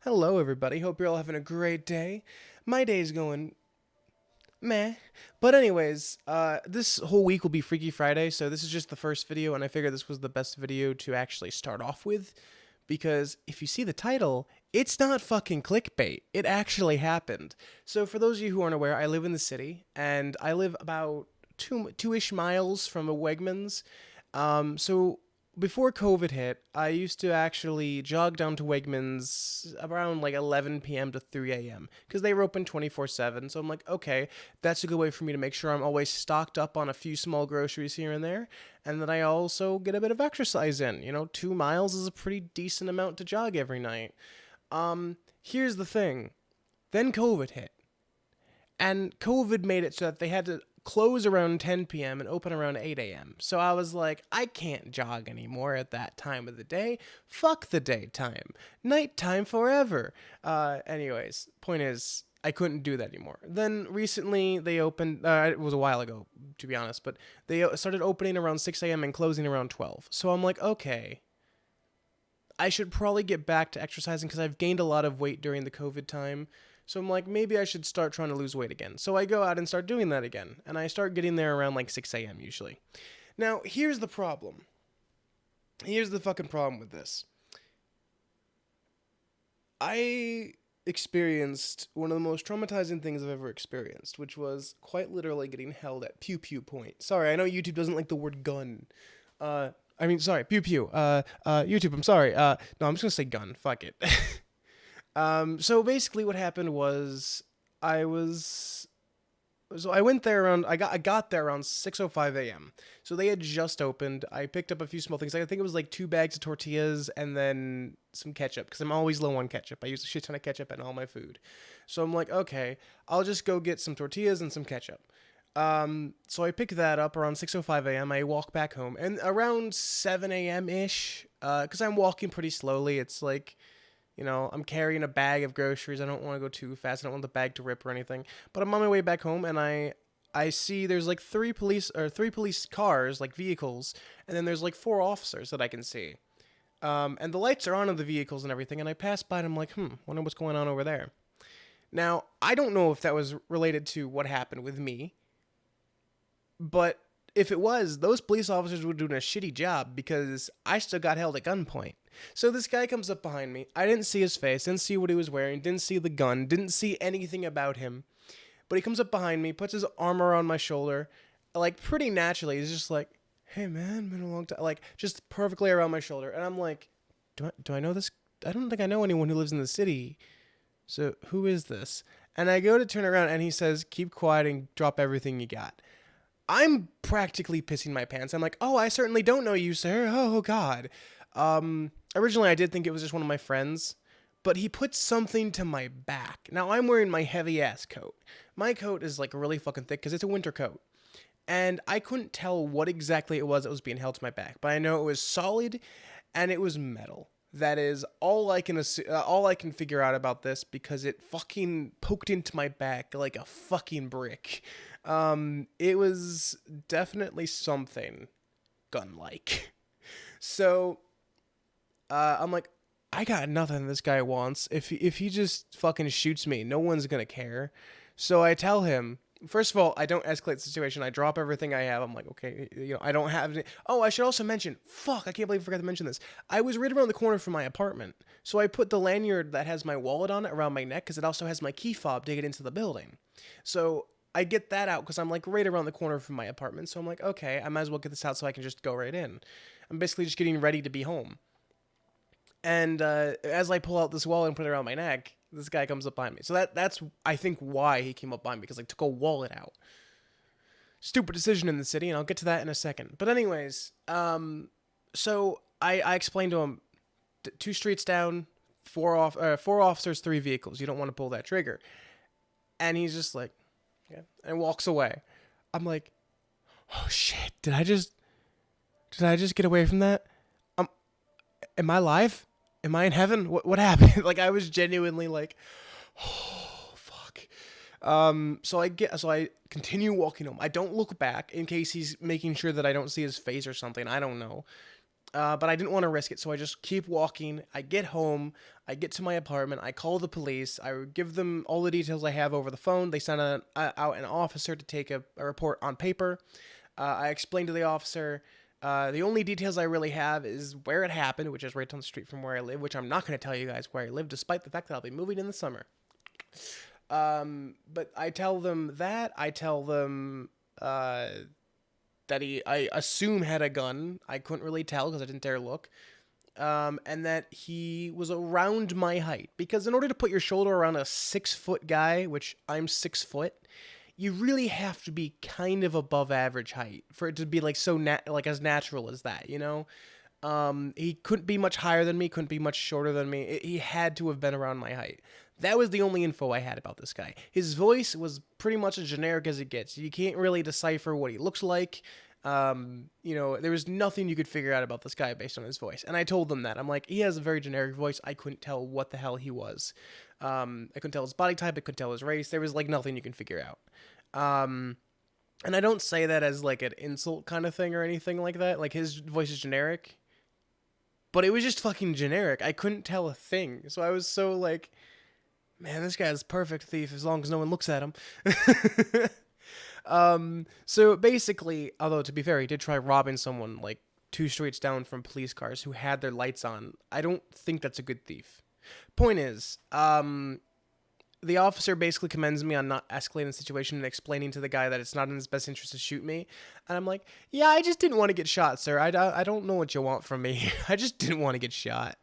Hello, everybody. Hope you're all having a great day. My day's going meh. But anyways, this whole week will be Freaky Friday, so this is just the first video, and I figured this was the best video to actually start off with, because if you see the title, it's not fucking clickbait. It actually happened. So for those of you who aren't aware, I live in the city, and I live about two-ish miles from a Wegmans. So before COVID hit, I used to actually jog down to Wegmans around like 11 p.m. to 3 a.m. because they were open 24/7. So I'm like, okay, that's a good way for me to make sure I'm always stocked up on a few small groceries here and there, and that I also get a bit of exercise in. 2 miles is a pretty decent amount to jog every night. Here's the thing. Then COVID hit. And COVID made it so that they had to close around 10 p.m. and open around 8 a.m. So I was like, I can't jog anymore at that time of the day. Fuck the daytime. Nighttime forever. Anyways, point is, I couldn't do that anymore. Then recently they opened, it was a while ago, to be honest, but they started opening around 6 a.m. and closing around 12. So I'm like, okay, I should probably get back to exercising because I've gained a lot of weight during the COVID time. So I'm like, maybe I should start trying to lose weight again. So I go out and start doing that again. And I start getting there around like 6 a.m. usually. Now, here's the problem. Here's the fucking problem with this. I experienced one of the most traumatizing things I've ever experienced, which was quite literally getting held at pew pew point. Sorry, I know YouTube doesn't like the word gun. Sorry, pew pew. YouTube, I'm sorry. No, I'm just gonna say gun. Fuck it. So basically what happened was I went there around, I got there around 6:05 a.m. So they had just opened. I picked up a few small things. I think it was like 2 bags of tortillas and then some ketchup, because I'm always low on ketchup. I use a shit ton of ketchup in all my food. So I'm like, okay, I'll just go get some tortillas and some ketchup. So I pick that up around 6:05 a.m. I walk back home, and around 7 a.m. ish, because I'm walking pretty slowly. It's like, I'm carrying a bag of groceries. I don't want to go too fast. I don't want the bag to rip or anything. But I'm on my way back home, and I see there's like three police cars, like vehicles, and then there's like 4 officers that I can see. And the lights are on in the vehicles and everything, and I pass by and I'm like, wonder what's going on over there. Now, I don't know if that was related to what happened with me, but if it was, those police officers were doing a shitty job because I still got held at gunpoint. So this guy comes up behind me. I didn't see his face, didn't see what he was wearing, didn't see the gun, didn't see anything about him. But he comes up behind me, puts his arm around my shoulder, like pretty naturally. He's just like, "Hey man, been a long time." Like just perfectly around my shoulder. And I'm like, do I know this? I don't think I know anyone who lives in the city. So who is this? And I go to turn around and he says, "Keep quiet and drop everything you got." I'm practically pissing my pants. I'm like, "Oh, I certainly don't know you, sir. Oh, God." Originally, I did think it was just one of my friends, but he put something to my back. Now, I'm wearing my heavy-ass coat. My coat is, like, really fucking thick because it's a winter coat. And I couldn't tell what exactly it was that was being held to my back, but I know it was solid and it was metal. That is all all I can figure out about this, because it fucking poked into my back like a fucking brick. It was definitely something gun-like. So, I'm like, I got nothing this guy wants. If he just fucking shoots me, no one's gonna care. So I tell him, first of all, I don't escalate the situation. I drop everything I have. I'm like, okay, I don't have any. Oh, I should also mention, fuck, I can't believe I forgot to mention this. I was right around the corner from my apartment. So I put the lanyard that has my wallet on it around my neck, because it also has my key fob to get into the building. So I get that out because I'm like right around the corner from my apartment. So I'm like, okay, I might as well get this out so I can just go right in. I'm basically just getting ready to be home. And as I pull out this wallet and put it around my neck, this guy comes up behind me. So that's, I think, why he came up behind me, because I took a wallet out. Stupid decision in the city, and I'll get to that in a second. But anyways, so I explained to him, 2 streets down, 4 officers, 3 vehicles. You don't want to pull that trigger. And he's just like, yeah, and walks away. I'm like, oh shit, did I just get away from that? Am I alive? Am I in heaven? What happened? Like, I was genuinely like, oh fuck. So I continue walking home. I don't look back in case he's making sure that I don't see his face or something. I don't know. But I didn't want to risk it, so I just keep walking. I get home. I get to my apartment. I call the police. I give them all the details I have over the phone. They send out an officer to take a report on paper. I explain to the officer. The only details I really have is where it happened, which is right down the street from where I live, which I'm not going to tell you guys where I live, despite the fact that I'll be moving in the summer. But I tell them that. I tell them that I assume, had a gun. I couldn't really tell because I didn't dare look. And that he was around my height. Because in order to put your shoulder around a 6-foot guy, which I'm 6 foot, you really have to be kind of above average height for it to be like like as natural as that, you know? He couldn't be much higher than me, couldn't be much shorter than me. He had to have been around my height. That was the only info I had about this guy. His voice was pretty much as generic as it gets. You can't really decipher what he looks like. There was nothing you could figure out about this guy based on his voice. And I told them that. I'm like, he has a very generic voice. I couldn't tell what the hell he was. I couldn't tell his body type. I couldn't tell his race. There was like nothing you can figure out. And I don't say that as like an insult kind of thing or anything like that. Like, his voice is generic, but it was just fucking generic. I couldn't tell a thing. So I was so like, man, this guy's a perfect thief as long as no one looks at him. So basically, although to be fair, he did try robbing someone like 2 streets down from police cars who had their lights on. I don't think that's a good thief. Point is, the officer basically commends me on not escalating the situation and explaining to the guy that it's not in his best interest to shoot me. And I'm like, yeah, I just didn't want to get shot, sir. I don't know what you want from me. I just didn't want to get shot.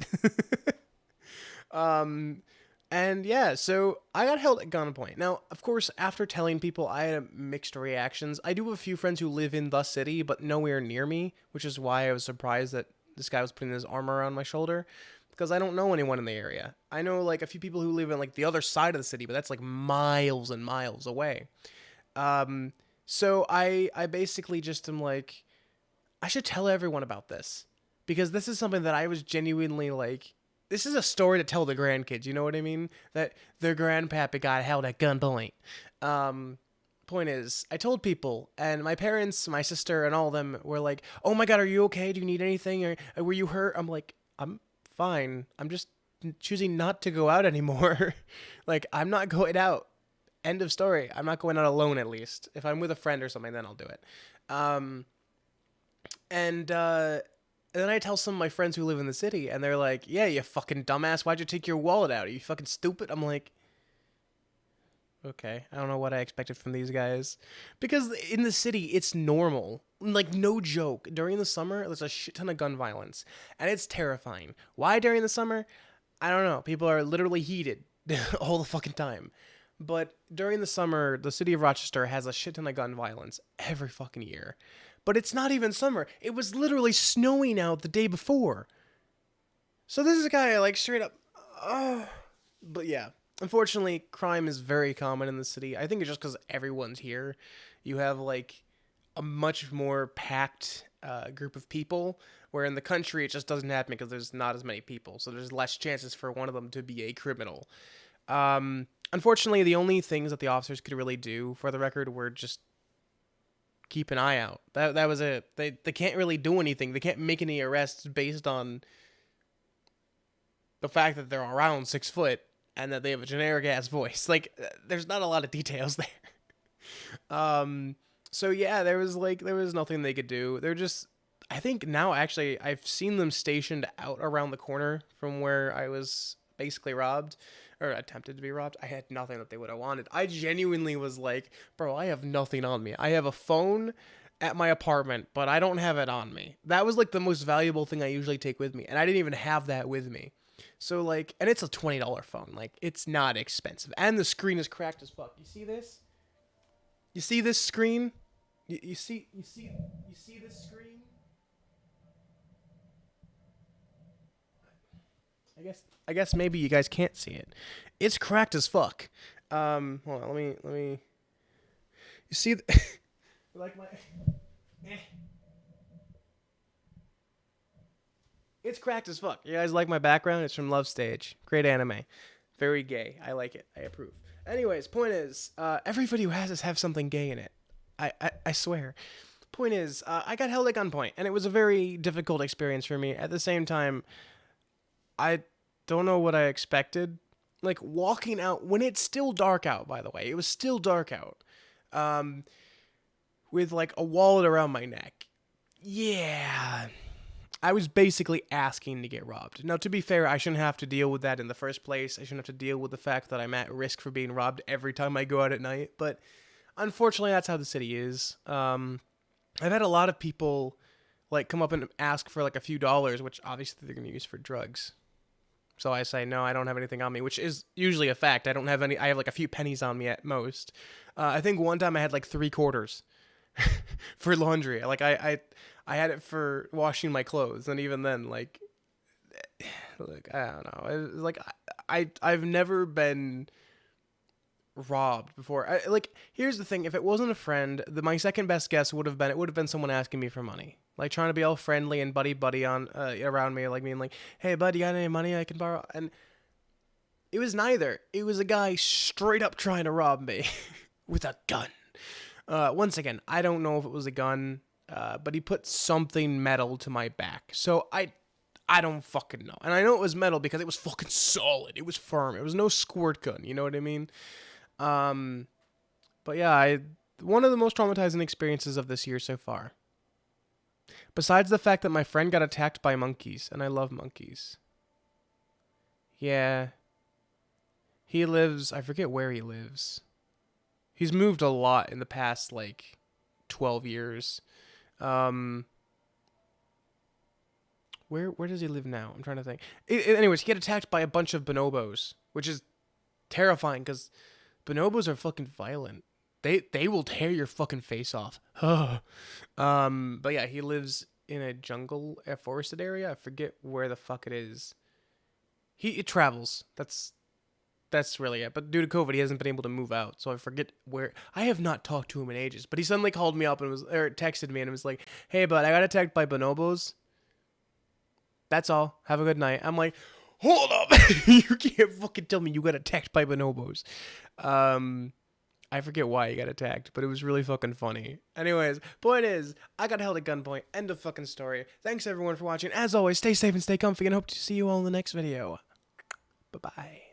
And yeah, so I got held at gunpoint. Now, of course, after telling people, I had mixed reactions. I do have a few friends who live in the city, but nowhere near me, which is why I was surprised that this guy was putting his arm around my shoulder, because I don't know anyone in the area. I know like a few people who live in like the other side of the city, but that's like miles and miles away. So I basically just am like, I should tell everyone about this, because this is something that I was genuinely like, this is a story to tell the grandkids, you know what I mean? That their grandpappy got held at gunpoint. Point is, I told people, and my parents, my sister, and all of them were like, oh my god, are you okay? Do you need anything? Or were you hurt? I'm like, I'm fine. I'm just choosing not to go out anymore. Like, I'm not going out. End of story. I'm not going out alone, at least. If I'm with a friend or something, then I'll do it. And then I tell some of my friends who live in the city, and they're like, yeah, you fucking dumbass, why'd you take your wallet out? Are you fucking stupid? I'm like, okay, I don't know what I expected from these guys. Because in the city, it's normal. Like, no joke. During the summer, there's a shit ton of gun violence, and it's terrifying. Why during the summer? I don't know. People are literally heated all the fucking time. But during the summer, the city of Rochester has a shit ton of gun violence every fucking year. But it's not even summer. It was literally snowing out the day before. So this is a guy, like, straight up... But yeah. Unfortunately, crime is very common in the city. I think it's just because everyone's here. You have, like, a much more packed group of people, where in the country it just doesn't happen because there's not as many people. So there's less chances for one of them to be a criminal. Unfortunately, the only things that the officers could really do, for the record, were just keep an eye out. That was it. They can't really do anything. They can't make any arrests based on the fact that they're around 6 foot and that they have a generic ass voice. Like, there's not a lot of details there. So yeah, there was nothing they could do. They're just, I think now actually I've seen them stationed out around the corner from where I was basically robbed. Or attempted to be robbed. I had nothing that they would have wanted. I genuinely was like, bro, I have nothing on me. I have a phone at my apartment, but I don't have it on me. That was like the most valuable thing I usually take with me, and I didn't even have that with me. So like, and it's a $20 phone. Like, it's not expensive. And the screen is cracked as fuck. You see this? You see this screen? You see this screen? I guess maybe you guys can't see it. It's cracked as fuck. Hold on, let me. You see, like my. It's cracked as fuck. You guys like my background? It's from Love Stage. Great anime. Very gay. I like it. I approve. Anyways, point is, every video has to have something gay in it. I swear. Point is, I got held at gunpoint, and it was a very difficult experience for me. At the same time, I don't know what I expected. Like, walking out, when it's still dark out, by the way, it was still dark out, with, like, a wallet around my neck. Yeah, I was basically asking to get robbed. Now, to be fair, I shouldn't have to deal with that in the first place. I shouldn't have to deal with the fact that I'm at risk for being robbed every time I go out at night, but unfortunately, that's how the city is. I've had a lot of people, like, come up and ask for, like, a few dollars, which obviously they're going to use for drugs. So I say, no, I don't have anything on me, which is usually a fact. I don't have any. I have like a few pennies on me at most. I think one time I had like 3 quarters for laundry. Like I had it for washing my clothes, and even then, like I don't know. It was like I've never been robbed before. Like, here's the thing: if it wasn't a friend, my second best guess would have been someone asking me for money, like trying to be all friendly and buddy on around me, like being like, "Hey, bud, you got any money I can borrow?" And it was neither. It was a guy straight up trying to rob me with a gun. Once again, I don't know if it was a gun, but he put something metal to my back, so I don't fucking know. And I know it was metal because it was fucking solid. It was firm. It was no squirt gun. You know what I mean? But yeah, one of the most traumatizing experiences of this year so far. Besides the fact that my friend got attacked by monkeys, and I love monkeys. Yeah. He lives, I forget where he lives. He's moved a lot in the past, like, 12 years. Where does he live now? I'm trying to think. Anyways, he got attacked by a bunch of bonobos, which is terrifying because bonobos are fucking violent. They will tear your fucking face off. But yeah, he lives in a forested area. I forget where the fuck it is. He travels. That's really it. But due to COVID, he hasn't been able to move out, so I forget where. I have not talked to him in ages. But he suddenly called me up and texted me and was like, "Hey, bud, I got attacked by bonobos. That's all. Have a good night." I'm like, "Hold up, you can't fucking tell me you got attacked by bonobos." I forget why he got attacked, but it was really fucking funny. Anyways, point is, I got held at gunpoint. End of fucking story. Thanks everyone for watching. As always, stay safe and stay comfy, and hope to see you all in the next video. Bye-bye.